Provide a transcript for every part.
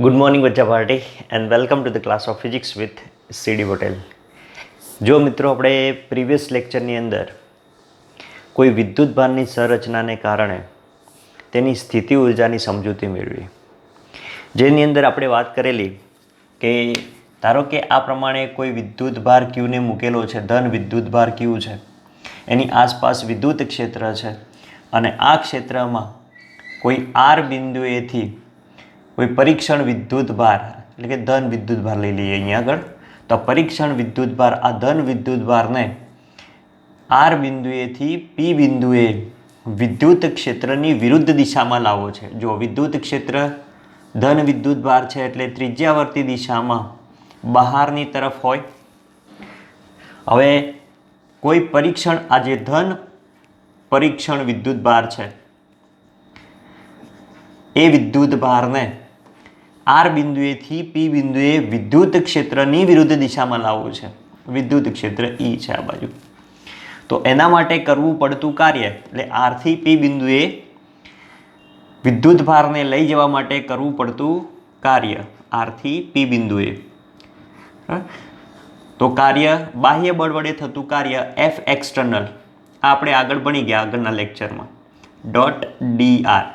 Good morning બચ્ચા party and welcome to the class of physics with C D Patel. જો મિત્રો આપણે પ્રીવિયસ લેક્ચરની અંદર કોઈ વિદ્યુત ભારની સંરચનાને કારણે તેની સ્થિતિ ઉર્જાની સમજૂતી મેળવી, જેની અંદર આપણે વાત કરેલી કે ધારો કે આ પ્રમાણે કોઈ વિદ્યુત ભાર ક્યુને મૂકેલો છે, ધન વિદ્યુત ભાર ક્યુ છે, એની આસપાસ વિદ્યુત ક્ષેત્ર છે અને આ ક્ષેત્રમાં કોઈ આર બિંદુએથી કોઈ પરીક્ષણ વિદ્યુત ભાર એટલે કે ધન વિદ્યુત ભાર લઈ લઈએ અહીંયા આગળ. તો પરીક્ષણ વિદ્યુત ભાર, આ ધન વિદ્યુત ભારને આર બિંદુએથી પી બિંદુએ વિદ્યુત ક્ષેત્રની વિરુદ્ધ દિશામાં લાવવો છે. જો વિદ્યુત ક્ષેત્ર ધન વિદ્યુત ભાર છે એટલે ત્રિજ્યાવર્તી દિશામાં બહારની તરફ હોય. હવે કોઈ પરીક્ષણ, આ જે ધન પરીક્ષણ વિદ્યુત ભાર છે એ વિદ્યુત ભારને આર બિંદુએથી પી બિંદુએ વિદ્યુત ક્ષેત્રની વિરુદ્ધ દિશામાં લાવવું છે. વિદ્યુત ક્ષેત્ર ઈ છે આ બાજુ. તો એના માટે કરવું પડતું કાર્ય એટલે આરથી પી બિંદુએ વિદ્યુત ભારને લઈ જવા માટે કરવું પડતું કાર્ય આરથી પી બિંદુએ. તો કાર્ય બાહ્ય બળ વડે થતું કાર્ય એફ એક્સટર્નલ આપણે આગળ ભણી ગયા આગળના લેક્ચરમાં. ડોટ ડી આર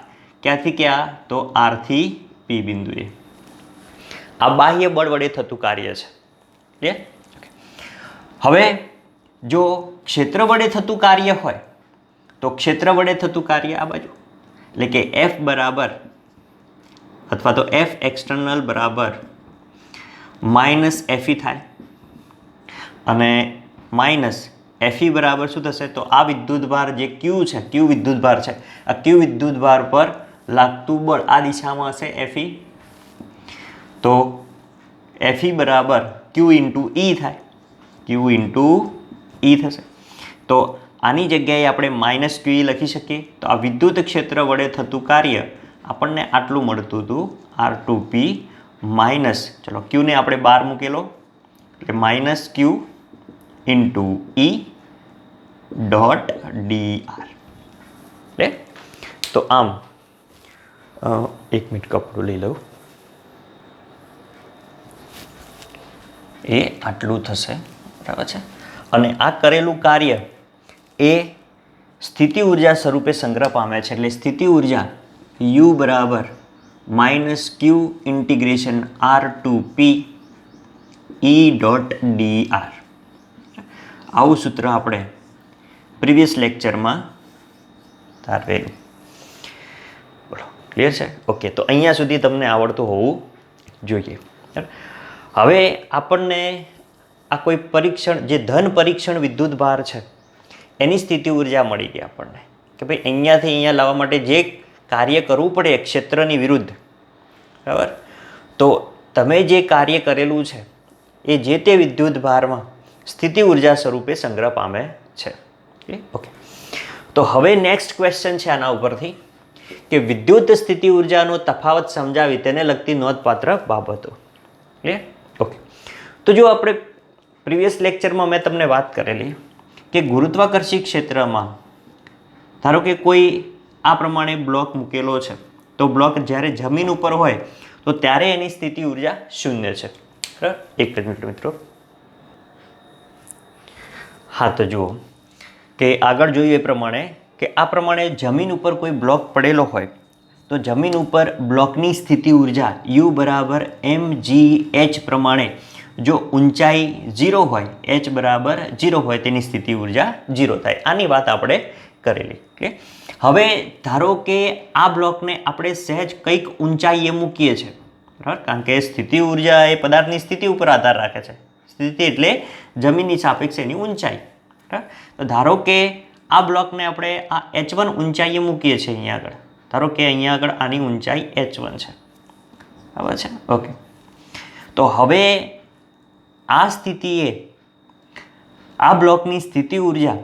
ક્યાંથી ક્યાં? તો આરથી પી બિંદુએ. આ બાહ્ય બળ વડે થતું કાર્ય છે. ક્લિયર? હવે જો ક્ષેત્ર વડે થતું કાર્ય હોય તો ક્ષેત્ર વડે થતું કાર્ય આ બાજુ એટલે કે એફ બરાબર અથવા તો એફ એક્સટર્નલ બરાબર માઇનસ એફઈ થાય અને માઇનસ એફઈ બરાબર શું થશે? તો આ વિદ્યુત ભાર જે ક્યુ છે, ક્યુ વિદ્યુત ભાર છે, આ ક્યુ વિદ્યુત ભાર પર લાગતું બળ આ દિશામાં હશે એફઈ. તો એફઈ બરાબર ક્યુ ઇન્ટુ ઈ થાય, ક્યુ ઇન્ટુ ઈ થશે. તો આની જગ્યાએ આપણે માઇનસ ક્યુ ઈ લખી શકીએ. તો આ વિદ્યુત ક્ષેત્ર વડે થતું કાર્ય આપણને આટલું મળતું હતું આર ટુ પી માઇનસ, ચલો ક્યુને આપણે બહાર મૂકેલો એટલે માઇનસ ક્યુ ઇન્ટુ ઈ ડોટ ડી આર. તો આમ એક મિનિટ કપડું લઈ લઉં. એ આટલું થશે, બરાબર છે. અને આ કરેલું કાર્ય એ સ્થિતિ ઉર્જા સ્વરૂપે સંગ્રહ પામે છે. એટલે સ્થિતિ ઉર્જા યુ બરાબર minus Q integration r to P E dot d R. આવું સૂત્ર આપણે પ્રીવિયસ લેક્ચરમાં ધારેલું. બોલો, ક્લિયર છે? ઓકે, તો અહીંયા સુધી તમને આવડતું હોવું જોઈએ. હવે આપણને આ કોઈ પરીક્ષણ, જે ધન પરીક્ષણ વિદ્યુત ભાર છે એની સ્થિતિ ઉર્જા મળી ગઈ આપણને કે ભાઈ અહીંયાથી અહીંયા લાવવા માટે જે કાર્ય કરવું પડે ક્ષેત્રની વિરુદ્ધ, બરાબર. તો તમે જે કાર્ય કરેલું છે એ જે તે વિદ્યુત ભારમાં સ્થિતિ ઉર્જા સ્વરૂપે સંગ્રહ પામે છે. ઓકે, તો હવે નેક્સ્ટ ક્વેશ્ચન છે આના ઉપરથી કે વિદ્યુત સ્થિતિ ઉર્જાનો તફાવત સમજાવી તેને લગતી નોંધપાત્ર બાબતો. ક્લિયર? ઓકે, તો જો આપણે પ્રીવિયસ લેક્ચરમાં મેં તમને વાત કરેલી કે ગુરુત્વાકર્ષી ક્ષેત્રમાં ધારો કે કોઈ આ પ્રમાણે બ્લોક મૂકેલો છે તો બ્લોક જ્યારે જમીન ઉપર હોય તો ત્યારે એની સ્થિતિ ઉર્જા શૂન્ય છે. બરાબર? એક મિનિટ મિત્રો. હા, તો જુઓ કે આગળ જોયું એ પ્રમાણે કે આ પ્રમાણે જમીન ઉપર કોઈ બ્લોક પડેલો હોય તો જમીન ઉપર બ્લોકની સ્થિતિ ઉર્જા યુ બરાબર એમ જી એચ પ્રમાણે જો ઊંચાઈ 0 હોય, એચ બરાબર 0 હોય તેની સ્થિતિ ઉર્જા 0 થાય. આની વાત આપણે કરેલી. કે હવે ધારો કે આ બ્લોકને આપણે સહેજ કંઈક ઊંચાઈએ મૂકીએ છીએ, બરાબર, કારણ કે સ્થિતિ ઉર્જા એ પદાર્થની સ્થિતિ ઉપર આધાર રાખે છે. સ્થિતિ એટલે જમીનની સાપેક્ષે એની ઊંચાઈ. બરાબર, તો ધારો કે આ બ્લોકને આપણે આ H1 ઊંચાઈએ મૂકીએ છીએ અહીંયા આગળ. ધારો કે અહીંયા આગળ આની ઊંચાઈ H1 છે, બરાબર છે. ઓકે, તો હવે આ સ્થિતિએ આ બ્લોકની સ્થિતિ ઉર્જા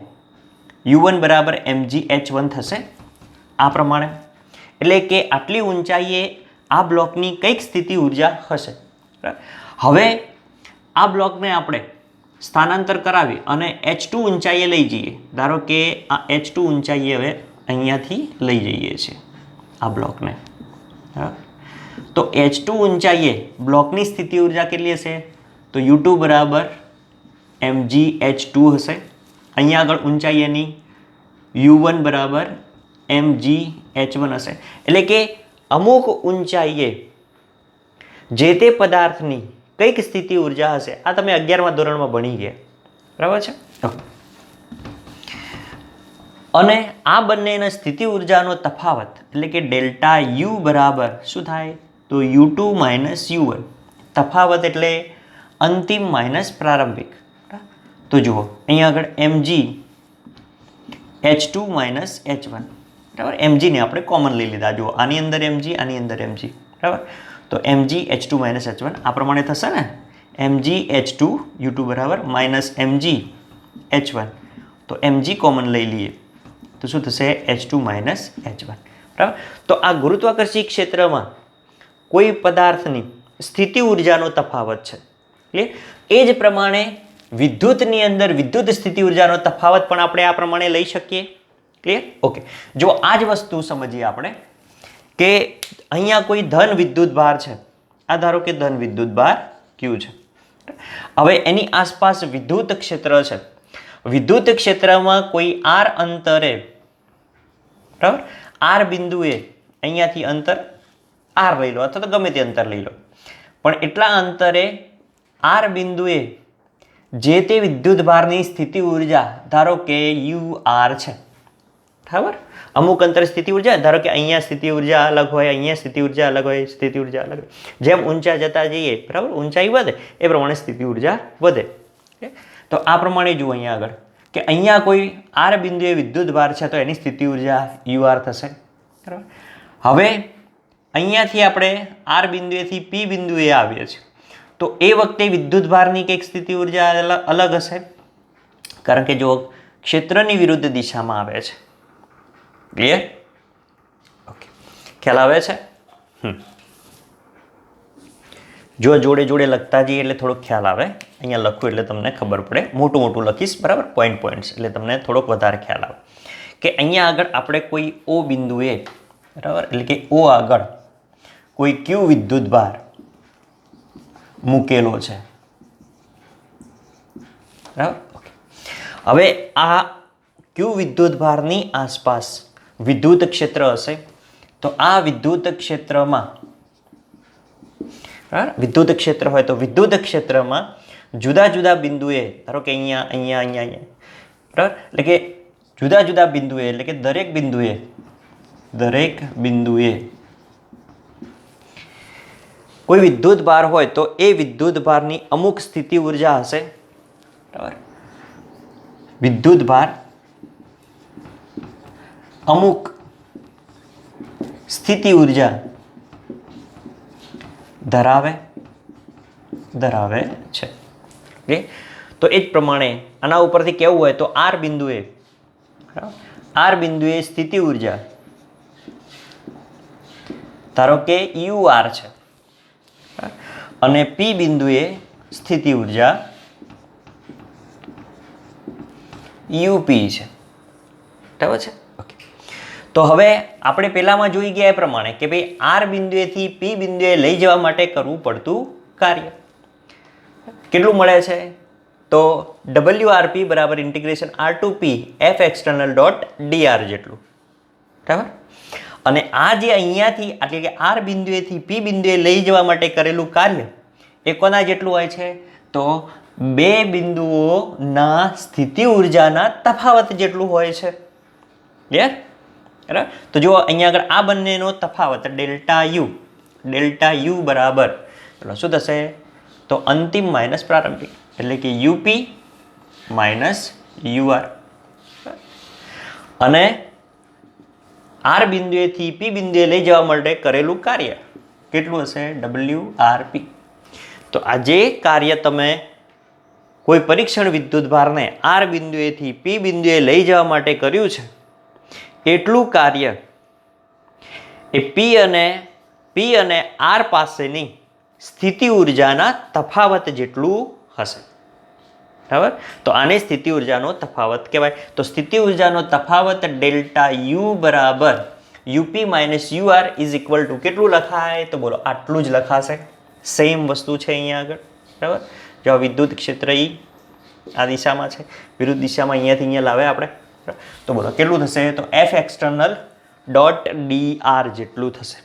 U1 બરાબર mgH1 થશે આ પ્રમાણે. એટલે કે આટલી ઊંચાઈએ આ બ્લોકની કંઈક સ્થિતિ ઉર્જા હશે. હવે આ બ્લોકને આપણે સ્થાનાંતર કરાવી અને H2 ઊંચાઈએ લઈ જઈએ. ધારો કે આ H2 ઊંચાઈએ હવે અહીંયાથી લઈ જઈએ છીએ આ બ્લોકને. તો H2 ઊંચાઈએ બ્લોકની સ્થિતિ ઉર્જા કેટલી હશે? તો U2 બરાબર mgH2 હશે. અહીંયા આગળ ઊંચાઈ એની U1 બરાબર mgH1 હશે. એટલે કે અમુક ઊંચાઈએ જે તે પદાર્થની કઈક સ્થિતિ ઉર્જા હશે. આ તમે 11મા ધોરણમાં ભણી ગયા, બરાબર છે. અને આ બંનેના સ્થિતિ ઉર્જાનો તફાવત એટલે કે ડેલ્ટા યુ બરાબર શું થાય? તો U2 માઇનસ U1. તફાવત એટલે અંતિમ માઇનસ પ્રારંભિક. તો જુઓ અહીંયા આગળ mg H2 માઇનસ H1, બરાબર. mg ને આપણે કોમન લઈ લીધા. જુઓ આની અંદર mg, આની અંદર mg, બરાબર. તો mg H2 માઇનસ H1 આ પ્રમાણે થશે ને. mg H2 U2 બરાબર માઇનસ mg H1. તો mg કોમન લઈ લઈએ તો શું થશે? H2 માઇનસ H1, બરાબર. તો આ ગુરુત્વાકર્ષી ક્ષેત્રમાં કોઈ પદાર્થની સ્થિતિ ઉર્જાનો તફાવત છે. ક્લિયર? એ જ પ્રમાણે વિદ્યુતની અંદર વિદ્યુત સ્થિતિ ઉર્જાનો તફાવત પણ આપણે આ પ્રમાણે લઈ શકીએ. ક્લિયર? ઓકે. જો આ જ વસ્તુ સમજીએ આપણે કે અહીંયા કોઈ ધન વિદ્યુત ભાર છે. આ ધારો કે ધન વિદ્યુત ભાર Q છે. હવે એની આસપાસ વિદ્યુત ક્ષેત્ર છે. વિદ્યુત ક્ષેત્રમાં કોઈ r અંતરે, બરાબર, r બિંદુએ અહીંયાથી અંતર r લઈ લો અથવા તો ગમે તે અંતર લઈ લો, પણ એટલા અંતરે r બિંદુએ જે તે વિદ્યુત ભારની સ્થિતિ ઉર્જા ધારો કે UR છે, બરાબર. અમુક અંતરે સ્થિતિ ઉર્જા ધારો કે અહીંયા સ્થિતિ ઉર્જા અલગ હોય, અહીંયા સ્થિતિ ઉર્જા અલગ હોય, સ્થિતિ ઉર્જા અલગ હોય. જેમ ઊંચા જતા જઈએ, બરાબર, ઊંચાઈ વધે એ પ્રમાણે સ્થિતિ ઉર્જા વધે. તો આ પ્રમાણે જુઓ અહીંયા આગળ કે અહીંયા કોઈ r બિંદુએ વિદ્યુત ભાર છે તો એની સ્થિતિ ઉર્જા UR થશે, બરાબર. હવે અહીંયાથી આપણે r બિંદુએથી p બિંદુએ આવીએ છીએ તો એ વખતે વિદ્યુત ભારની કંઈક સ્થિતિ ઉર્જા અલગ હશે, કારણ કે જો ક્ષેત્રની વિરુદ્ધ દિશામાં આવે છે. ક્લિયર? ઓકે, ખ્યાલ આવે છે? જો જોડે જોડે લખતા જઈએ એટલે થોડોક ખ્યાલ આવે. અહીંયા લખું એટલે તમને ખબર પડે. મોટું મોટું લખીશ, બરાબર, પોઈન્ટ્સ, એટલે તમને થોડોક વધારે ખ્યાલ આવે કે અહીંયા આગળ આપણે કોઈ O બિંદુએ, બરાબર, એટલે કે O આગળ કોઈ Q વિદ્યુત ભાર મૂકેલો છે, બરાબર. ઓકે. હવે આ Q વિદ્યુત ભારની આસપાસ વિદ્યુત ક્ષેત્ર હશે. તો આ વિદ્યુત ક્ષેત્રમાં, બરાબર, વિદ્યુત ક્ષેત્ર હોય તો વિદ્યુત ક્ષેત્રમાં જુદા જુદા બિંદુએ, ધારો કે અહીંયા અહીંયા અહીંયા અહીંયા, બરાબર, એટલે કે જુદા જુદા બિંદુએ, એટલે કે દરેક બિંદુએ કોઈ વિદ્યુત ભાર હોય તો એ વિદ્યુત ભારની અમુક સ્થિતિ ઉર્જા હશે, બરાબર. વિદ્યુત ભાર અમુક સ્થિતિ ઉર્જા ધરાવે છે. ઓકે. તો એ જ પ્રમાણે આના ઉપરથી કેવું હોય તો r બિંદુએ સ્થિતિ ઉર્જા ધારો કે UR છે અને p બિંદુએ સ્થિતિ ઉર્જા UP છે, બરાબર છે. ઓકે. તો હવે આપણે પહેલામાં જોઈ ગયા એ પ્રમાણે કે ભાઈ r બિંદુએથી p બિંદુએ લઈ જવા માટે કરવું પડતું કાર્ય કેટલું મળે છે? તો WRP બરાબર integration R2P F external dot dr જેટલું, બરાબર. અને આ જે અહીંયાથી એટલે કે r બિંદુએથી p બિંદુએ લઈ જવા માટે કરેલું કાર્ય એ કોના જેટલું હોય છે? તો બે બિંદુઓના સ્થિતિ ઉર્જાના તફાવત જેટલું હોય છે. ક્લિયર? બરાબર. તો જુઓ અહીંયા આગળ આ બંનેનો તફાવત ડેલ્ટા યુ બરાબર શું થશે? તો અંતિમ માઇનસ પ્રારંભિક, એટલે કે UP માઇનસ UR. અને r બિંદુએથી p બિંદુએ લઈ જવા માટે કરેલું કાર્ય કેટલું હશે? WRP. તો આ જે કાર્ય તમે કોઈ પરીક્ષણ વિદ્યુત ભારને r બિંદુએથી p બિંદુએ લઈ જવા માટે કર્યું છે એટલું કાર્ય એ p અને r પાસેની સ્થિતિ ઉર્જાના તફાવત જેટલું હશે, બરાબર. તો આને સ્થિતિ ઉર્જાનો તફાવત કહેવાય. તો સ્થિતિ ઉર્જાનો તફાવત ડેલ્ટા યુ બરાબર U P minus UR is equal two કેટલું લખાય? તો બોલો આટલું જ લખાશે. સેમ વસ્તુ છે અહીંયા આગળ, બરાબર. જો વિદ્યુત ક્ષેત્ર ઈ આ દિશામાં છે, વિરુદ્ધ દિશામાં અહીંયાથી અહીંયા લાવે આપણે, તો બોલો કેટલું થશે? તો F external dot d r જેટલું થશે,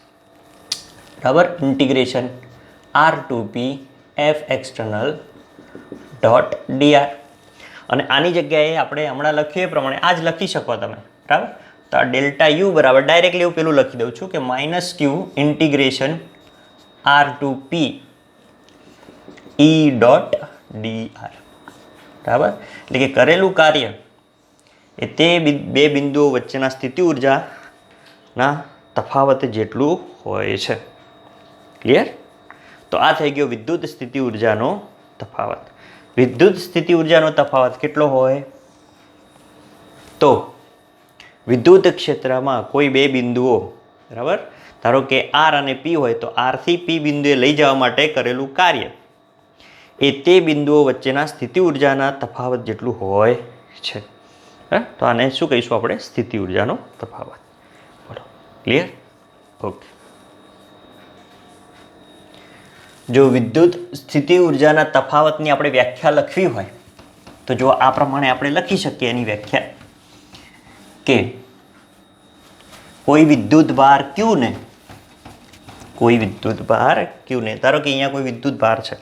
બરાબર. Integration r to p F external dot d r. અને આની જગ્યાએ આપણે હમણાં લખીએ પ્રમાણે આ જ લખી શકો તમે, બરાબર. તો આ ડેલ્ટા યુ બરાબર ડાયરેક્ટલી હું પેલું લખી દઉં છું કે minus Q integration r to P E dot d R, બરાબર. એટલે કે કરેલું કાર્ય એ તે બે બિંદુઓ વચ્ચેના સ્થિતિ ઉર્જાના તફાવત જેટલું હોય છે. ક્લિયર? તો આ થઈ ગયો વિદ્યુત સ્થિતિ ઉર્જાનો તફાવત. વિદ્યુત સ્થિતિ ઉર્જાનો તફાવત કેટલો હોય? તો વિદ્યુત ક્ષેત્રમાં કોઈ બે બિંદુઓ, બરાબર, ધારો કે આર અને પી હોય તો આરથી પી બિંદુએ લઈ જવા માટે કરેલું કાર્ય એ તે બિંદુઓ વચ્ચેના સ્થિતિ ઉર્જાના તફાવત જેટલું હોય છે. તો આને શું કહીશું આપણે? સ્થિતિ ઉર્જાનો તફાવત. બોલો ક્લિયર? ઓકે. જો વિદ્યુત સ્થિતિ ઉર્જાના તફાવતની આપણે વ્યાખ્યા લખવી હોય તો જો આ પ્રમાણે આપણે લખી શકીએ એની વ્યાખ્યા કે કોઈ વિદ્યુત ભાર Q ને, કોઈ વિદ્યુત ભાર Q ને, ધારો કે અહીંયા કોઈ વિદ્યુત ભાર છે તો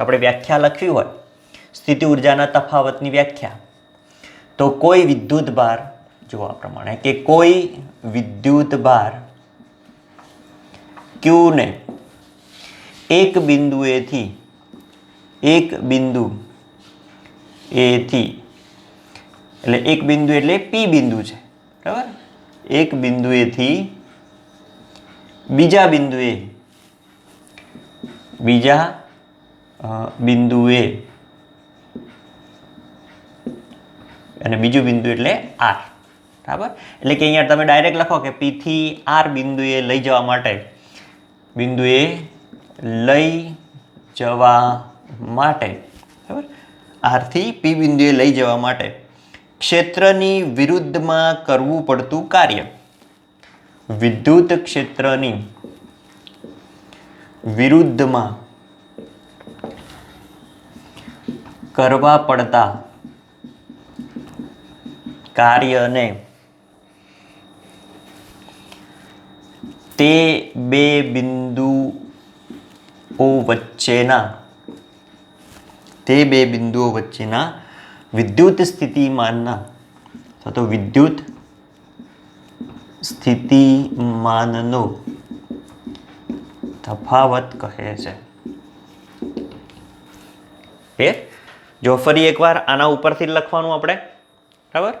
આપણે વ્યાખ્યા લખવી હોય સ્થિતિ ઉર્જાના તફાવતની વ્યાખ્યા, તો કોઈ વિદ્યુત ભાર, જો આ પ્રમાણે કે કોઈ વિદ્યુત ભાર Q ને એક બિંદુ એથી એટલે એક બિંદુ એટલે પી બિંદુ છે, બરાબર. એક બિંદુએથી બીજા બિંદુએ અને બીજું બિંદુ એટલે આર, બરાબર. એટલે કે અહીંયા તમે ડાયરેક્ટ લખો કે પી થી આર બિંદુએ લઈ જવા માટે બરાબર, આરથી પી બિંદુએ લઈ જવા માટે ક્ષેત્રની વિરુદ્ધમાં કરવું પડતું કાર્ય, વિદ્યુત ક્ષેત્રની વિરુદ્ધમાં કરવા પડતા કાર્યને તે બે બિંદુઓ વચ્ચેના વિદ્યુત સ્થિતિમાનના અથવા તો વિદ્યુત સ્થિતિમાનનો તફાવત કહે છે. જો ફરી એકવાર આના ઉપરથી લખવાનું આપણે, બરાબર,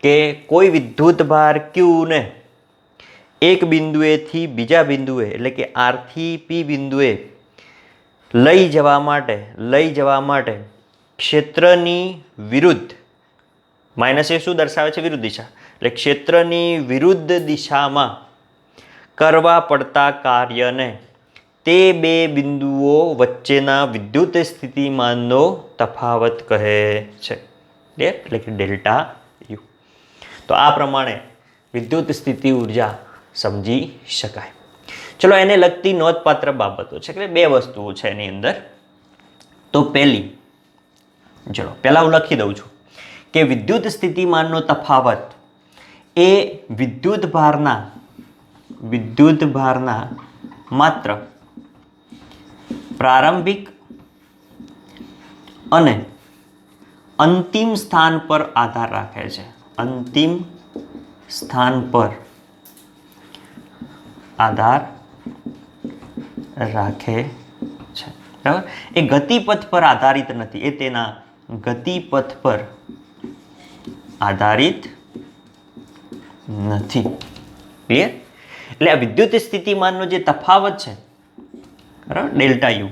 કે કોઈ વિદ્યુત ભાર Q ને એક બિંદુએથી બીજા બિંદુએ એટલે કે આરથી પી બિંદુએ લઈ જવા માટે ક્ષેત્રની વિરુદ્ધ, માઇનસ એ શું દર્શાવે છે? વિરુદ્ધ દિશા. એટલે ક્ષેત્રની વિરુદ્ધ દિશામાં કરવા પડતા કાર્યને તે બે બિંદુઓ વચ્ચેના વિદ્યુત સ્થિતિમાનનો તફાવત કહે છે, એટલે કે ડેલ્ટા યુ. તો આ પ્રમાણે વિદ્યુત સ્થિતિ ઉર્જા સમજી શકાય. ચલો, એને લગતી નોંધપાત્ર બાબતો છે, એટલે બે વસ્તુઓ છે એની અંદર. તો પહેલા હું લખી દઉં છું કે વિદ્યુત સ્થિતિમાનનો તફાવત એ વિદ્યુત ભારના માત્ર પ્રારંભિક અને અંતિમ સ્થાન પર આધાર રાખે છે. અંતિમ સ્થાન પર આધાર રાખે છે, બરાબર. એ ગતિપથ પર આધારિત નથી, એ તેના ગતિપથ પર આધારિત નથી. ક્લિયર? એટલે આ વિદ્યુત સ્થિતિમાનનો જે તફાવત છે, બરાબર, ડેલ્ટા યુ,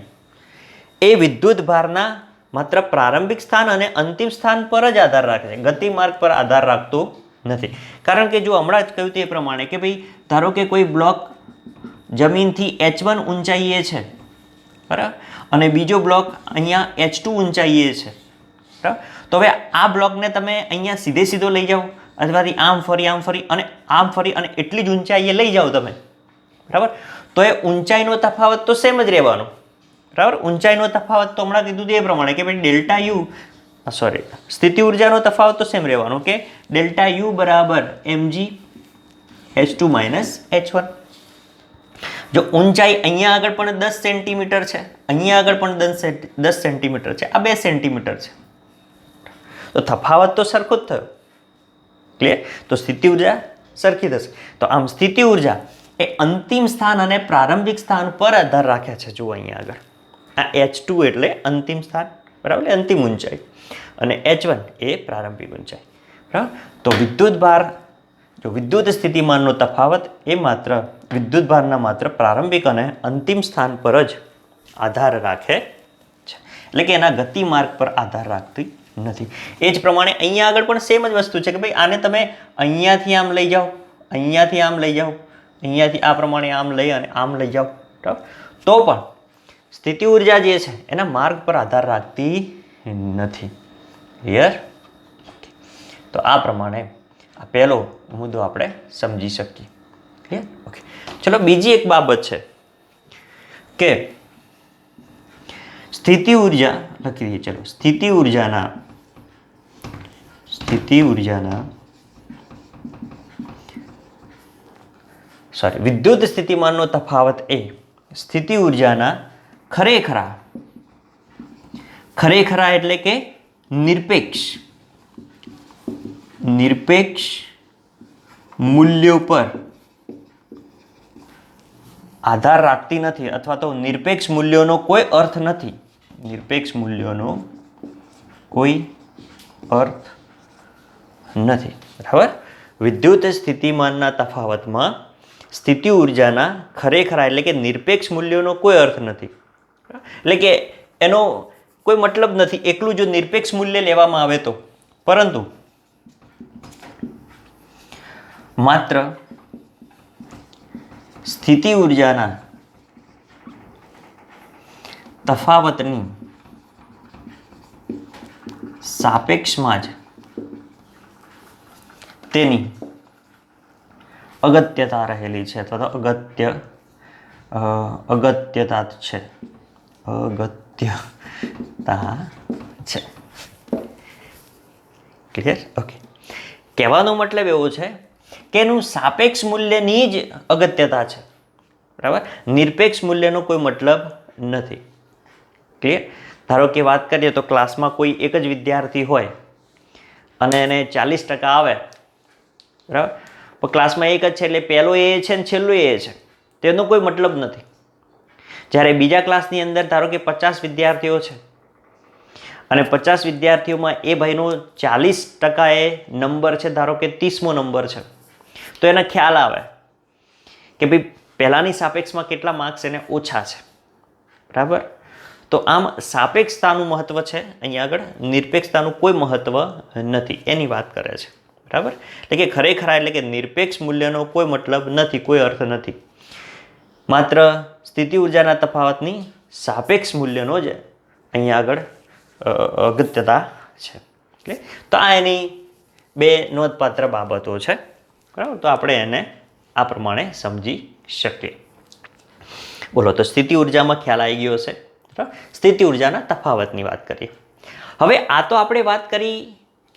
એ વિદ્યુત ભારના માત્ર પ્રારંભિક સ્થાન અને અંતિમ સ્થાન પર જ આધાર રાખે છે, ગતિમાર્ગ પર આધાર રાખતો નથી. કારણ કે જો હમણાં જ કહ્યું તે પ્રમાણે કે ભાઈ ધારો કે કોઈ બ્લોક જમીનથી H1 ઊંચાઈએ છે, બરાબર, અને બીજો બ્લોક અહીંયા H2 ઊંચાઈએ છે, બરાબર. તો હવે આ બ્લોકને તમે અહીંયા સીધો લઈ જાઓ અથવાથી આમ ફરી અને આમ ફરી અને એટલી જ ઊંચાઈએ લઈ જાઓ તમે, બરાબર, તો એ ઊંચાઈનો તફાવત તો સેમ જ રહેવાનો, બરાબર. ઊંચાઈનો તફાવત તો હમણાં કીધું એ પ્રમાણે કે ભાઈ ડેલ્ટા યુ સ્થિતિ ઉર્જાનો તફાવત તો સેમ રહેવાનો કે ડેલ્ટા યુ બરાબર mg h2 માઇનસ h1. જો ઊંચાઈ અહીંયા આગળ પણ 10 સેન્ટીમીટર છે, અહીંયા આગળ પણ 10 સેન્ટીમીટર છે, આ 2 સેન્ટીમીટર છે, તો તફાવત તો સરખો જ થયો. ક્લિયર? તો સ્થિતિ ઉર્જા સરખી થશે. તો આમ સ્થિતિ ઉર્જા એ અંતિમ સ્થાન અને પ્રારંભિક સ્થાન પર આધાર રાખે છે. જુઓ અહીંયા આગળ આ H2 એટલે અંતિમ સ્થાન, બરાબર, અંતિમ ઊંચાઈ, અને H1 એ પ્રારંભિક ઊંચાઈ, બરાબર. તો વિદ્યુત સ્થિતિમાનનો તફાવત એ માત્ર વિદ્યુતભારના માત્ર પ્રારંભિક અને અંતિમ સ્થાન પર જ આધાર રાખે છે, એટલે કે એના ગતિમાર્ગ પર આધાર રાખતી નથી. એ જ પ્રમાણે અહીંયા આગળ પણ સેમ જ વસ્તુ છે કે ભાઈ આને તમે અહીંયાથી આમ લઈ જાઓ, અહીંયાથી આમ લઈ જાઓ, અહીંયાથી આ પ્રમાણે આમ લઈ અને આમ લઈ જાઓ, બરાબર, તો પણ સ્થિતિ ઉર્જા જે છે એના માર્ગ પર આધાર રાખતી નથી. ક્લિયર? તો આ પ્રમાણે આ પહેલો મુદ્દો આપણે સમજી શકીએ. ક્લિયર? ઓકે, ચલો બીજી એક બાબત છે કે સ્થિતિ ઉર્જા લખી દઈએ. ચલો, વિદ્યુત સ્થિતિમાનનો તફાવત એ સ્થિતિ ઉર્જાના ખરેખરા એટલે કે નિરપેક્ષ મૂલ્યો પર આધાર રાખતી નથી, અથવા તો નિરપેક્ષ મૂલ્યોનો કોઈ અર્થ નથી. નિરપેક્ષ મૂલ્યોનો કોઈ અર્થ નથી, બરાબર. વિદ્યુત સ્થિતિમાનના તફાવતમાં સ્થિતિ ઉર્જાના ખરેખરા એટલે કે નિરપેક્ષ મૂલ્યોનો કોઈ અર્થ નથી, એટલે કે એનો કોઈ મતલબ નથી એકલું જો નિરપેક્ષ મૂલ્ય લેવામાં આવે તો, પરંતુ માત્ર સ્થિતિ ઉર્જાના તફાવતની સાપેક્ષમાં જ તેની અગત્યતા રહેલી છે, અથવા તો અગત્યતા છે. ક્લિયર? ઓકે, કહેવાનો મતલબ એવો છે કે એનું સાપેક્ષ મૂલ્યની જ અગત્યતા છે, બરાબર. નિરપેક્ષ મૂલ્યનો કોઈ મતલબ નથી. ક્લિયર? ધારો કે વાત કરીએ તો ક્લાસમાં કોઈ એક જ વિદ્યાર્થી હોય અને એને 40% આવે, બરાબર, પણ ક્લાસમાં એક જ છે એટલે પહેલો એ છે ને છેલ્લો એ છે, તેનો કોઈ મતલબ નથી. જ્યારે બીજા ક્લાસની અંદર ધારો કે 50 વિદ્યાર્થીઓ છે અને 50 વિદ્યાર્થીઓમાં એ ભાઈનો 40% એ નંબર છે, ધારો કે 30મો નંબર છે, તો એને ખ્યાલ આવે કે ભાઈ પહેલાંની સાપેક્ષમાં કેટલા માર્ક્સ એને ઓછા છે, બરાબર. તો આમ સાપેક્ષતાનું મહત્વ છે અહીંયા આગળ, નિરપેક્ષતાનું કોઈ મહત્વ નથી, એની વાત કરે છે, બરાબર. એટલે કે ખરેખર એટલે કે નિરપેક્ષ મૂલ્યનો કોઈ મતલબ નથી, કોઈ અર્થ નથી. માત્ર સ્થિતિ ઉર્જાના તફાવતની સાપેક્ષ મૂલ્યનો જ અહીંયા આગળ અગત્યતા છે. એટલે તો આ એની બે નોંધપાત્ર બાબતો છે, બરાબર. તો આપણે એને આ પ્રમાણે સમજી શકીએ. બોલો, તો સ્થિતિ ઉર્જામાં ખ્યાલ આવી ગયો હશે. સ્થિતિ ઉર્જાના તફાવતની વાત કરીએ. હવે આ તો આપણે વાત કરી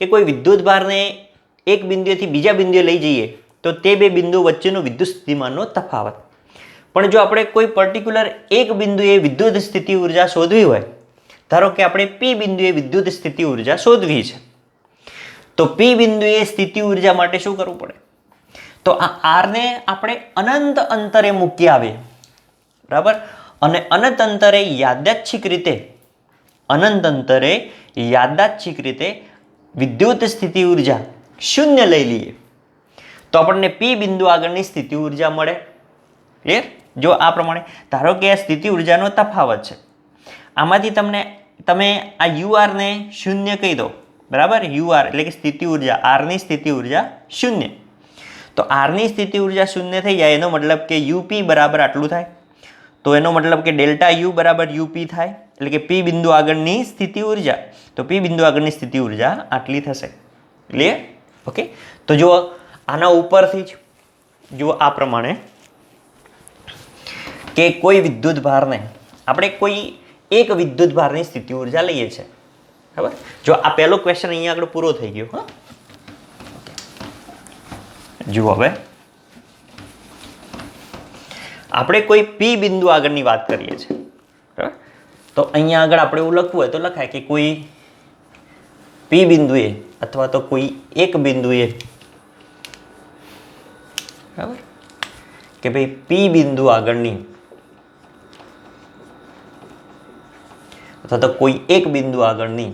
કે કોઈ વિદ્યુત ભારને એક બિંદુએથી બીજા બિંદુએ લઈ જઈએ તો તે બે બિંદુઓ વચ્ચેનો વિદ્યુત સ્થિતિમાનનો તફાવત. પણ જો આપણે કોઈ પર્ટિક્યુલર એક બિંદુએ વિદ્યુત સ્થિતિ ઉર્જા શોધવી હોય, ધારો કે આપણે પી બિંદુએ વિદ્યુત સ્થિતિ ઉર્જા શોધવી છે, તો પી બિંદુએ સ્થિતિ ઉર્જા માટે શું કરવું પડે? તો આ આરને આપણે અનંત અંતરે મૂકી આવીએ, બરાબર, અને અનંત અંતરે યાદચ્છિક રીતે વિદ્યુત સ્થિતિ ઉર્જા 0 લઈ લઈએ તો આપણને પી બિંદુ આગળની સ્થિતિ ઉર્જા મળે. ક્લિયર? જો આ પ્રમાણે ધારો કે આ સ્થિતિ ઉર્જાનો તફાવત છે, આમાંથી તમે આ યુઆરને 0 કહી દો, બરાબર. યુઆર એટલે કે સ્થિતિ ઉર્જા, આરની સ્થિતિ ઉર્જા 0, તો આરની સ્થિતિ ઉર્જા 0 થઈ જાય, એનો મતલબ કે યુપી બરાબર આટલું થાય. તો એનો મતલબ કે ડેલ્ટા યુ બરાબર યુપી થાય, એટલે કે પી બિંદુ આગળની સ્થિતિ ઉર્જા, તો પી બિંદુ આગળની સ્થિતિ ઉર્જા આટલી થશે. ક્લિયર? ઓકે, તો તો જુઓ આના ઉપરથી જ જુઓ આ પ્રમાણે કે કોઈ વિદ્યુત ભારને આપણે કોઈ એક વિદ્યુત ભારની સ્થિતિ ઉર્જા લઈએ છીએ, બરાબર. જો આ પહેલો ક્વેશ્ચન અહીંયા આગળ પૂરો થઈ ગયો. હા, જુઓ હવે આપણે કોઈ પી બિંદુ આગળની વાત કરીએ છીએ, બરાબર. તો અહીંયા આગળ આપણે એવું લખવું હોય તો લખાય કે કોઈ પી બિંદુએ અથવા તો કોઈ એક બિંદુએ, બરાબર, કે ભાઈ પી બિંદુ આગળની અથવા તો કોઈ એક બિંદુ આગળની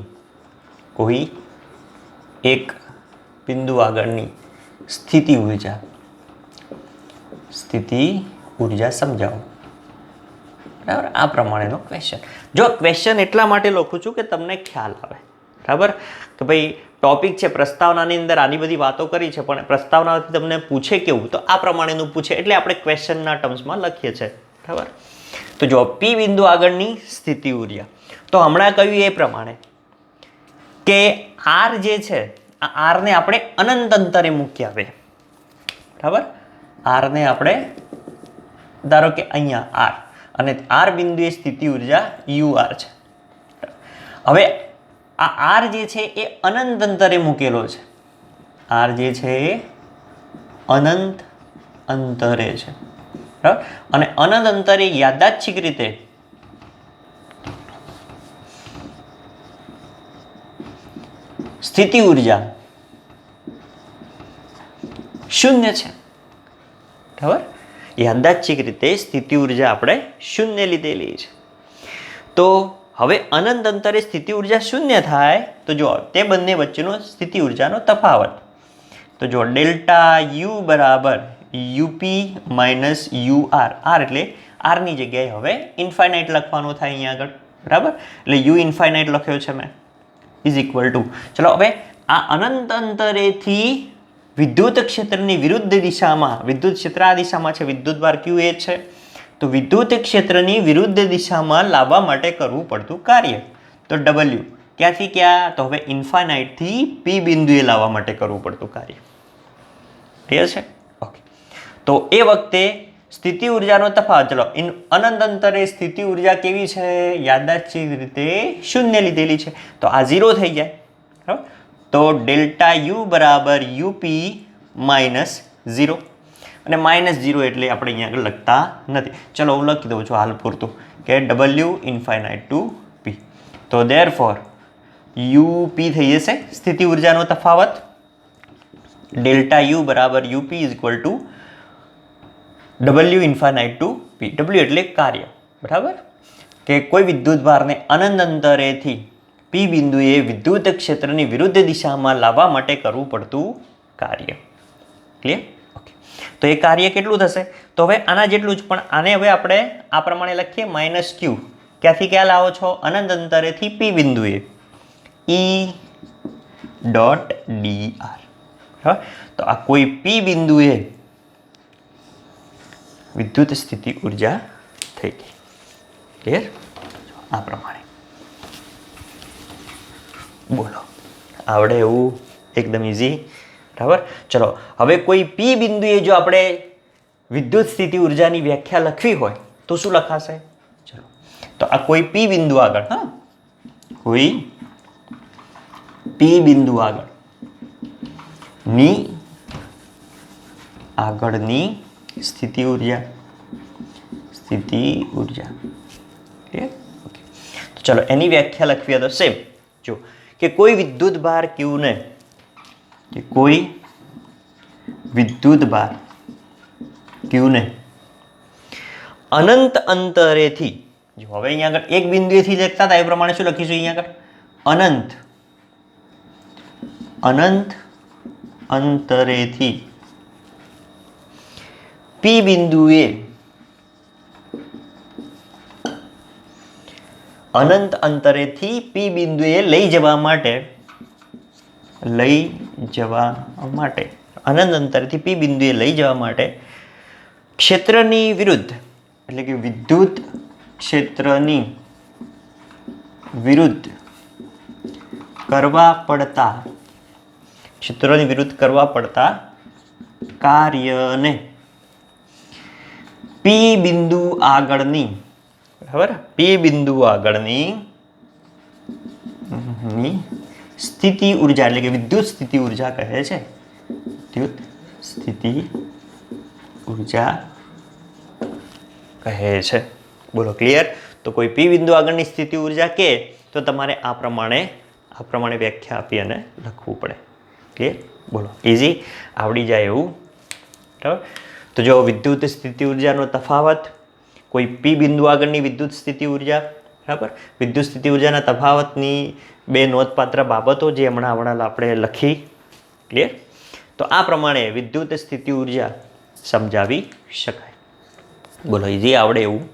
સ્થિતિ ઉર્જા સમજાવો, બરાબર. આ પ્રમાણેનો ક્વેશ્ચન. જો ક્વેશ્ચન એટલા માટે લખું છું કે તમને ખ્યાલ આવે, બરાબર, કે ભાઈ ટોપિક છે, પ્રસ્તાવનાની અંદર આની બધી વાતો કરી છે, પણ પ્રસ્તાવનાથી તમને પૂછે કેવું, તો આ પ્રમાણેનું પૂછે એટલે આપણે ક્વેશ્ચનના ટર્મ્સમાં લખીએ છીએ, બરાબર. તો જો પી બિંદુ આગળની સ્થિતિ ઉર્જા, તો હમણાં કહ્યું એ પ્રમાણે કે આર જે છે, આ આરને આપણે અનંત અંતરે મૂકી આવે, બરાબર. આરને આપણે ધારો કે અહીંયા આર, અને આર બિંદુએ સ્થિતિ ઉર્જા યુ આર છે. હવે આ આર જે છે એ અનંત અંતરે મૂકેલો છે. આર જે છે એ અનંત અંતરે છે, બરાબર. અને અનંત અંતરે યાદચ્છિક રીતે સ્થિતિ ઉર્જા શૂન્ય છે, બરાબર. યાદચ્છિક રીતે સ્થિતિ ઉર્જા આપણે શૂન્ય લીધેલી છે. તો હવે અનંત અંતરે સ્થિતિ ઉર્જા શૂન્ય થાય તો જો તે બંને વચ્ચેનો સ્થિતિ ઉર્જાનો તફાવત, તો જો ડેલ્ટા યુ બરાબર U P minus U R, R એટલે આરની જગ્યાએ હવે ઇન્ફાઇનાઇટ લખવાનો થાય અહીંયા આગળ, બરાબર. એટલે યુ ઇન્ફાઇનાઇટ લખ્યો છે મેં, ઇઝ ઇક્વલ ટુ, ચલો હવે આ અનંત અંતરેથી વિદ્યુત ક્ષેત્રની વિરુદ્ધ દિશામાં, વિદ્યુત ક્ષેત્ર આ દિશામાં છે, વિદ્યુત ભાર ક્યુ એ છે, તો વિદ્યુત ક્ષેત્રની વિરુદ્ધ દિશામાં લાવવા માટે કરવું પડતું કાર્ય, તો ડબલ્યુ ક્યાંથી ક્યાં, તો હવે ઇન્ફાઇનાઇટથી પી બિંદુએ લાવવા માટે કરવું પડતું કાર્ય. ક્લિયર છે? ઓકે. તો એ વખતે સ્થિતિ ઉર્જાનો તફાવત, ચલો અનંત અંતરે સ્થિતિ ઉર્જા કેવી છે, યાદચ્છિક રીતે શૂન્ય લીધેલી છે, તો આ 0 થઈ જાય, બરાબર. તો ડેલ્ટા યુ બરાબર યુપી માઇનસ 0, અને -0 એટલે આપણે અહીંયા આગળ લખતા નથી. ચલો હું લખી દઉં છું હાલ પૂરતું કે ડબલ્યુ ઇન્ફાઇનાઇટ ટુ પી. તો ધેરફોર યુપી થઈ જશે સ્થિતિ ઉર્જાનો તફાવત, ડેલ્ટા યુ બરાબર U P is equal to W infinite to P. W એટલે કાર્ય, બરાબર, કે કોઈ વિદ્યુત ભારને અનંત અંતરેથી પી બિંદુએ વિદ્યુત ક્ષેત્રની વિરુદ્ધ દિશામાં લાવવા માટે કરવું પડતું કાર્ય. ક્લિયર? ઓકે. તો એ કાર્ય કેટલું થશે, તો હવે આના જેટલું જ, પણ આને હવે આપણે આ પ્રમાણે લખીએ માઇનસ ક્યુ. ક્યાંથી ક્યાં લાવો છો, અનંત અંતરેથી પી બિંદુએ, ઈ ડોટ ડી આર, બરાબર. તો આ કોઈ પી બિંદુએ વિદ્યુત સ્થિતિ ઉર્જા થઈ ગઈ. ક્લિયર? આ પ્રમાણે બોલો, આવડે એવું એકદમ ઇઝી, બરાબર. ચલો હવે કોઈ પી બિંદુએ જો આપણે વિદ્યુત સ્થિતિ ઉર્જાની વ્યાખ્યા લખવી હોય તો શું લખાશે, ચલો તો આ કોઈ પી બિંદુ આગળ, હા, કોઈ પી બિંદુ આગળની સ્થિતિ ઉર્જા, ક્લિયર? ઓકે. તો ચલો એની વ્યાખ્યા લખવી હોય તો સેમ, જો કે કોઈ વિદ્યુત ભાર ક્યુ ને, કે કોઈ વિદ્યુત ભાર ક્યુ ને અનંત અંતરેથી, જો હવે અહીંયા આગળ એક બિંદુએથી લખતા હતા એ પ્રમાણે શું લખીશું અહીંયા આગળ, અનંત અંતરેથી પી બિંદુએ અનંત અંતરેથી પી બિંદુએ લઈ જવા માટે અનંત અંતરેથી પી બિંદુએ લઈ જવા માટે ક્ષેત્રની વિરુદ્ધ, એટલે કે વિદ્યુત ક્ષેત્રની વિરુદ્ધ કરવા પડતા ક્ષેત્રોની વિરુદ્ધ કરવા પડતા કાર્યને પી બિંદુ આગળની, બરાબર, પી બિંદુ આગળની સ્થિતિ ઉર્જા એટલે કે વિદ્યુત સ્થિતિ ઉર્જા કહે છે. વિદ્યુત સ્થિતિ ઉર્જા કહે છે. બોલો ક્લિયર? તો કોઈ પી બિંદુ આગળની સ્થિતિ ઉર્જા કે તો તમારે આ પ્રમાણે વ્યાખ્યા આપી અને લખવું પડે. ક્લિયર? બોલો, ઇઝી, આવડી જાય એવું. બરાબર. તો જો વિદ્યુત સ્થિતિ ઉર્જાનો તફાવત, કોઈ પી બિંદુ આગળની વિદ્યુત સ્થિતિ ઉર્જા, બરાબર, વિદ્યુત સ્થિતિ ઉર્જાના તફાવતની બે નોંધપાત્ર બાબતો જે હમણાં આપણે લખી. ક્લિયર? તો આ પ્રમાણે વિદ્યુત સ્થિતિ ઉર્જા સમજાવી શકાય. બોલો, ઇઝી, આવડે એવું.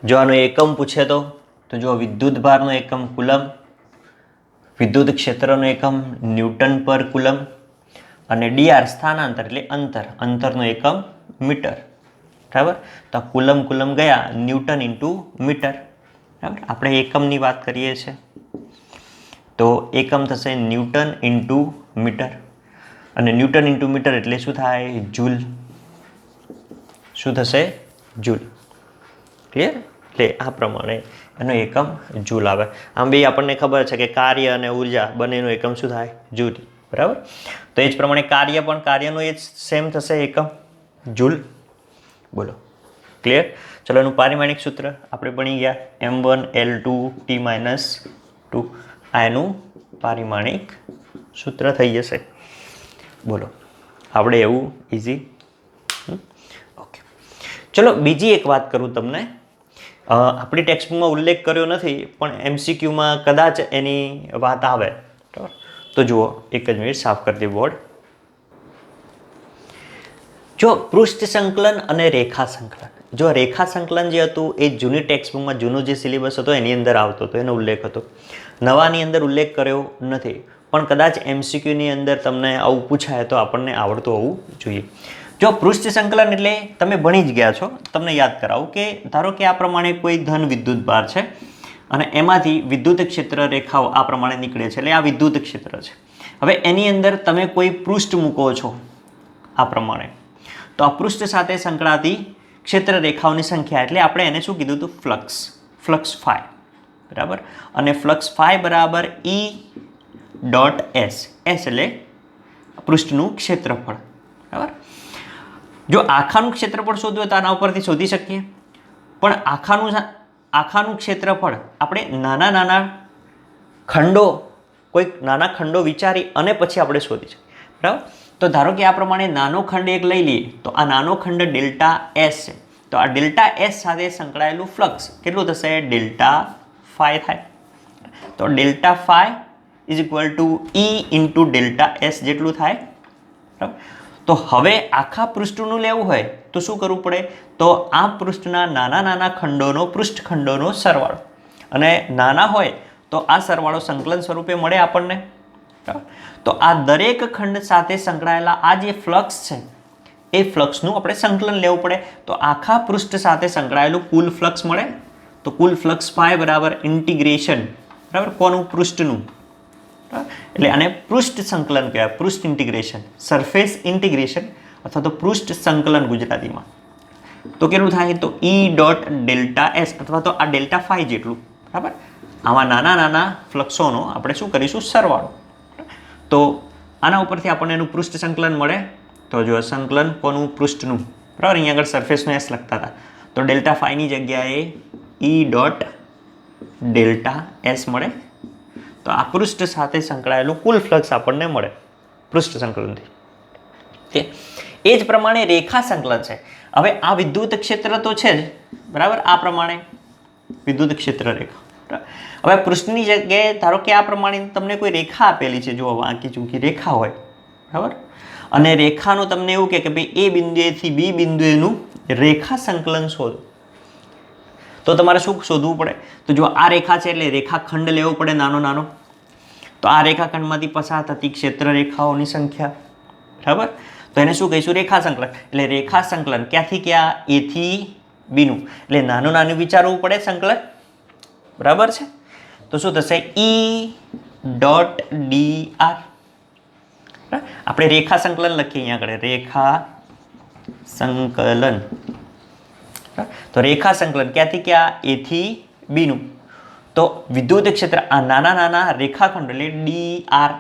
જો આનો એકમ પૂછે તો જો વિદ્યુત ભારનો એકમ કુલમ, વિદ્યુત ક્ષેત્રનો એકમ ન્યૂટન પર કુલમ અને ડીઆર સ્થાનાંતર એટલે અંતરનો એકમ મીટર. બરાબર. તો કુલમ ગયા ન્યૂટન ઇન્ટુ મીટર. બરાબર. આપણે એકમની વાત કરીએ છીએ તો એકમ થશે ન્યૂટન ઇન્ટુ મીટર અને ન્યૂટન ઇન્ટુ મીટર એટલે શું થાય? જૂલ. શું થશે? જૂલ. ક્લિયર? એટલે આ પ્રમાણે એનો એકમ જૂલ આવે. આમ બી આપણને ખબર છે કે કાર્ય અને ઉર્જા બંનેનો એકમ શું થાય? જૂલ. બરાબર. તો એ જ પ્રમાણે કાર્યનું એ જ સેમ થશે એકમ જૂલ. બોલો, ક્લિયર? ચલો, એનું પારિમાણિક સૂત્ર આપણે ભણી ગયા M1L2T-2. આ એનું પારિમાણિક સૂત્ર થઈ જશે. બોલો, આવડે એવું? ઇઝી. ઓકે, ચલો બીજી એક વાત કરું તમને. આપણી ટેક્સ્ટબુકમાં ઉલ્લેખ કર્યો નથી પણ MCQમાં કદાચ એની વાત આવે. બરાબર. તો જુઓ, એક જ મિનિટ સાફ કરી દે બોર્ડ. જો પૃષ્ઠ સંકલન અને રેખા સંકલન, જો રેખા સંકલન જે હતું એ જૂની ટેક્સ્ટબુકમાં જૂનો જે સિલેબસ હતો એની અંદર આવતો હતો, એનો ઉલ્લેખ હતો. નવાની અંદર ઉલ્લેખ કર્યો નથી, પણ કદાચ MCQની અંદર તમને આવું પૂછાય તો આપણને આવડતું હોવું જોઈએ. જો પૃષ્ઠ સંકલન એટલે તમે ભણી જ ગયા છો, તમને યાદ કરાવું કે ધારો કે આ પ્રમાણે કોઈ ધન વિદ્યુત ભાર છે અને એમાંથી વિદ્યુત ક્ષેત્ર રેખાઓ આ પ્રમાણે નીકળે છે, એટલે આ વિદ્યુત ક્ષેત્ર છે. હવે એની અંદર તમે કોઈ પૃષ્ઠ મૂકો છો આ પ્રમાણે, તો આ પૃષ્ઠ સાથે સંકળાતી ક્ષેત્ર રેખાઓની સંખ્યા એટલે આપણે એને શું કીધું હતું? Flux phi. બરાબર. અને ફ્લક્સ ફાઈ બરાબર E.S. એટલે પૃષ્ઠનું ક્ષેત્રફળ. બરાબર. જો આખાનું ક્ષેત્રફળ શોધવું હોય તો આના ઉપરથી શોધી શકીએ, પણ આખાનું ક્ષેત્રફળ આપણે નાના ખંડો વિચારી અને પછી આપણે શોધી શકીએ. બરાબર. તો ધારો કે આ પ્રમાણે નાનો ખંડ એક લઈ લઈએ તો આ નાનો ખંડ ડેલ્ટા એસ છે, તો આ ડેલ્ટા એસ સાથે સંકળાયેલું ફ્લક્સ કેટલું થશે? ડેલ્ટા ફાઈ થાય. તો delta phi is equal to E into delta S જેટલું થાય. બરાબર. તો હવે આખા પૃષ્ઠનું લેવું હોય તો શું કરવું પડે? તો આ પૃષ્ઠના નાના પૃષ્ઠખંડોનો સરવાળો, અને નાના હોય તો આ સરવાળો સંકલન સ્વરૂપે મળે આપણને. તો આ દરેક ખંડ સાથે સંકળાયેલા આ જે ફ્લક્સ છે એ ફ્લક્સનું આપણે સંકલન લેવું પડે. તો આખા પૃષ્ઠ સાથે સંકળાયેલું કુલ ફ્લક્સ મળે. તો કુલ ફ્લક્સ ફાઈ બરાબર ઇન્ટિગ્રેશન, બરાબર, કોનું? પૃષ્ઠનું. એટલે આને પૃષ્ઠ સંકલન કહેવાય, પૃષ્ઠ ઇન્ટિગ્રેશન, સરફેસ ઇન્ટિગ્રેશન અથવા તો પૃષ્ઠ સંકલન ગુજરાતીમાં. તો કેટલું થાય? તો E.ΔS અથવા તો આ ડેલ્ટા ફાઈ જેટલું. બરાબર. આવા નાના ફ્લક્સોનો આપણે શું કરીશું? સરવાળો. તો આના ઉપરથી આપણને એનું પૃષ્ઠ સંકલન મળે. તો જો સંકલન કોનું? પૃષ્ઠનું. બરાબર. અહીંયા આગળ સરફેસનો S લખતા હતા, તો ડેલ્ટા ફાઈની જગ્યાએ E.ΔS મળે. તો આ પૃષ્ઠ સાથે સંકળાયેલું કુલ ફ્લક્સ આપણને મળે પૃષ્ઠ સંકલનથી. એ જ પ્રમાણે રેખા સંકલન છે. હવે આ વિદ્યુત ક્ષેત્ર તો છે જ, બરાબર, આ પ્રમાણે વિદ્યુત ક્ષેત્ર રેખા. હવે પૃષ્ઠની જગ્યાએ ધારો કે આ પ્રમાણે તમને કોઈ રેખા આપેલી છે, જો આંકી ચૂંકી રેખા હોય, બરાબર, અને રેખાનું તમને એવું કે ભાઈ એ બિંદુએથી બી બિંદુએનું રેખા સંકલન શોધો. તો તમારે શું શોધવું પડે? તો જો આ રેખા છે એટલે રેખાખંડ લેવો પડે નાનો. તો આ રેખાખંડમાંથી પસાર થતી ક્ષેત્ર રેખાઓની સંખ્યા. બરાબર. તો એને શું કહીશું? રેખા સંકલન. એટલે રેખા સંકલન ક્યાંથી ક્યાં? A થી B નું. એટલે નાનું વિચારવું પડે સંકલન. બરાબર છે. તો શું થશે? Dot d r. આપણે રેખા સંકલન લખીએ અહીંયા આગળ, રેખા સંકલન. તો રેખા સંકલન ક્યાંથી ક્યાં? એ થી બીનું. તો વિદ્યુત ક્ષેત્ર આ નાના નાના રેખાખંડ એટલે ડી આર,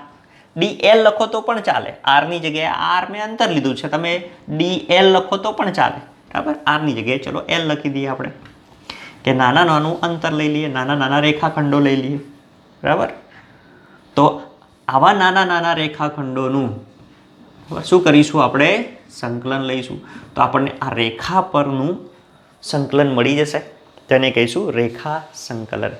ડી એલ લખો તો પણ ચાલે, આરની જગ્યાએ આર મેં અંતર લીધું છે, તમે ડી એલ લખો તો પણ ચાલે, બરાબર. આરની જગ્યાએ ચલો એલ લખી દઈએ આપણે, કે નાના નાનું અંતર લઈ લઈએ, નાના નાના રેખાખંડો લઈ લઈએ, બરાબર. તો આવા નાના નાના રેખાખંડોનું શું કરીશું આપણે? સંકલન લઈશું. તો આપણને આ રેખા પરનું સંકલન મળી જશે, તેને કહીશું રેખા સંકલન.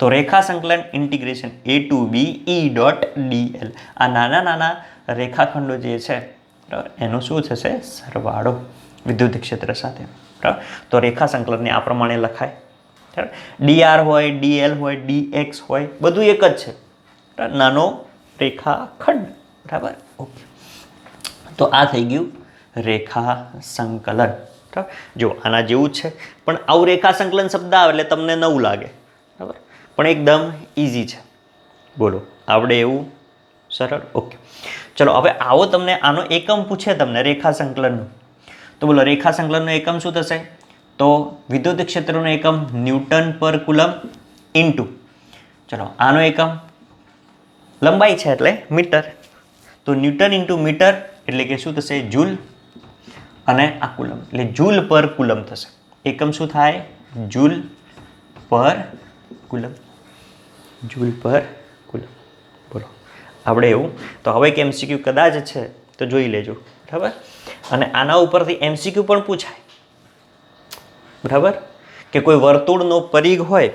તો રેખા સંકલન ઇન્ટિગ્રેશન એ ટુ બી ઈ ડોટ ડી એલ. આ નાના નાના રેખાખંડો જે છે, બરાબર, એનો શું થશે? સરવાળો વિદ્યુત ક્ષેત્ર સાથે, બરાબર. તો રેખા સંકલનને આ પ્રમાણે લખાય, બરાબર. ડી આર હોય, ડી એલ હોય, ડી એક્સ હોય, બધું એક જ છે, બરાબર, નાનો રેખાખંડ, બરાબર. ઓકે, તો આ થઈ ગયું રેખા સંકલન. બરાબર. જો આના જેવું જ છે, પણ આવું રેખા સંકલન શબ્દ આવે એટલે તમને નવું લાગે, બરાબર, પણ એકદમ ઇઝી છે. બોલો, આવડે એવું? સરળ. ઓકે, ચલો હવે આવો તમને આનો એકમ પૂછે તમને રેખા સંકલનનું, તો બોલો રેખા સંકલનનો એકમ શું થશે? તો વિદ્યુત ક્ષેત્રનો એકમ ન્યૂટન પર કુલમ ઇન્ટુ, ચલો આનો એકમ લંબાઈ છે એટલે મીટર, તો ન્યૂટન ઇન્ટુ મીટર એટલે કે શું થશે? જૂલ. અને આ કુલમ એટલે જૂલ પર કુલમ થશે. એકમ શું થાય? જૂલ પર કુલમ, જૂલ પર કુલમ. બોલો, આપણે એવું? તો હવે એક એમસીક્યુ કદાચ છે તો જોઈ લેજો, બરાબર. અને આના ઉપરથી એમસીક્યુ પણ પૂછાય, બરાબર, કે કોઈ વર્તુળનો પરિઘ હોય,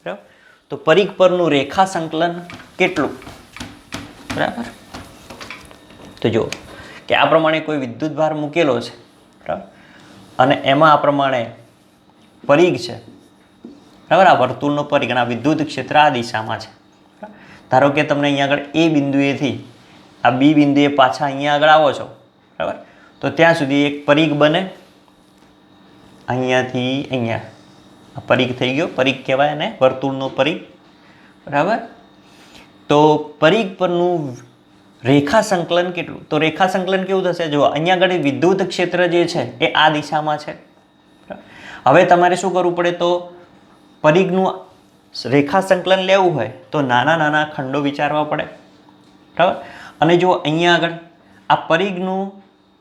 બરાબર, તો પરિઘ પરનું રેખા સંકલન કેટલું, બરાબર. તો જો કે આ પ્રમાણે કોઈ વિદ્યુત ભાર મૂકેલો છે, બરાબર, અને એમાં આ પ્રમાણે પરિઘ છે, બરાબર, આ વર્તુળનો પરિઘ અને આ વિદ્યુત ક્ષેત્ર આ દિશામાં છે. ધારો કે તમને અહીંયા આગળ એ બિંદુએથી આ બી બિંદુએ પાછા અહીંયા આગળ આવો છો, બરાબર, તો ત્યાં સુધી એક પરિઘ બને, અહીંયાથી અહીંયા આ પરિઘ થઈ ગયો, પરિઘ કહેવાય અને વર્તુળનો પરિઘ, બરાબર. તો પરિઘ પરનું રેખા સંકલન કેટલું? તો રેખા સંકલન કેવું થશે? જો અહીંયા આગળ વિદ્યુત ક્ષેત્ર જે છે એ આ દિશામાં છે. હવે તમારે શું કરવું પડે? તો પરિઘનું રેખા સંકલન લેવું હોય તો નાના નાના ખંડો વિચારવા પડે, બરાબર. અને જો અહીંયા આગળ આ પરિઘનું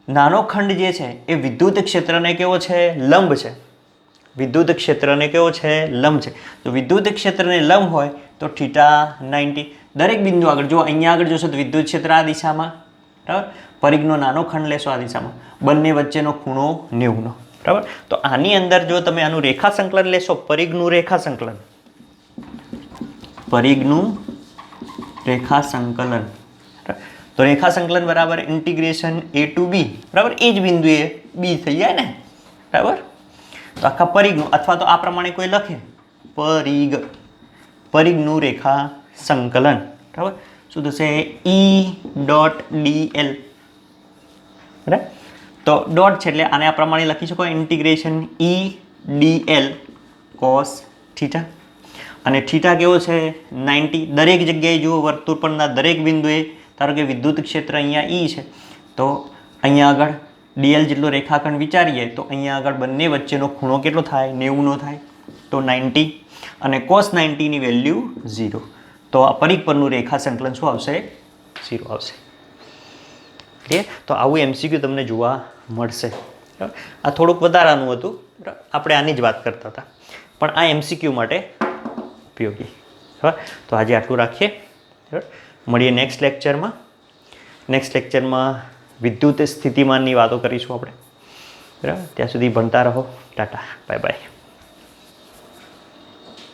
નાનો ખંડ જે છે એ વિદ્યુત ક્ષેત્રને કેવો છે? લંબ છે. વિદ્યુત ક્ષેત્રને કેવો છે? લંબ છે. તો વિદ્યુત ક્ષેત્રને લંબ હોય તો થીટા 90. દરેક બિંદુ આગળ જો અહીંયા આગળ જોશો તો વિદ્યુત ક્ષેત્ર આ દિશામાં, બરાબર, પરિઘનો નાનો ખંડ લેશો આ દિશામાં, બંને વચ્ચેનો ખૂણો 90નો, બરાબર. તો આની અંદર જો તમે આનું રેખા સંકલન લેશો, પરિઘનું રેખા સંકલન, પરિઘનું રેખા સંકલન, તો રેખા સંકલન બરાબર ઇન્ટિગ્રેશન એ ટુ બી, બરાબર, એ જ બિંદુએ બી થઈ જાય ને, બરાબર. તો આખા પરિઘનું, અથવા તો આ પ્રમાણે કોઈ લખે પરિઘ, પરિઘનું રેખા સંકલન, બરાબર, શું થશે? ઈ ડોટ ડી એલ, બરાબર. તો ડોટ છે એટલે આને આ પ્રમાણે લખી શકો, integration E D L cos theta. અને થીટા કેવો છે? 90. દરેક જગ્યાએ જુઓ વર્તુળ પરના દરેક બિંદુએ, ધારો કે વિદ્યુત ક્ષેત્ર અહીંયા ઈ છે, તો અહીંયા આગળ ડીએલ જેટલો રેખાખંડ વિચારીએ તો અહીંયા આગળ બંને વચ્ચેનો ખૂણો કેટલો થાય? 90નો થાય, તો 90. અને કોસ 90ની વેલ્યુ 0. તો આ પરિઘ પરનું રેખા સંકલન શું આવશે? 0 આવશે. ક્લિયર? તો આવું એમસીક્યુ તમને જોવા મળશે. બરાબર. આ થોડુંક વધારાનું હતું, બરાબર, આપણે આની જ વાત કરતા હતા, પણ આ એમસીક્યુ માટે ઉપયોગી. બરાબર. તો આજે આટલું રાખીએ, બરાબર. મળીએ નેક્સ્ટ લેક્ચરમાં. નેક્સ્ટ લેક્ચરમાં વિદ્યુત સ્થિતિમાનની વાતો કરીશું આપણે, બરાબર. ત્યાં સુધી ભણતા રહો. Tata, bye bye.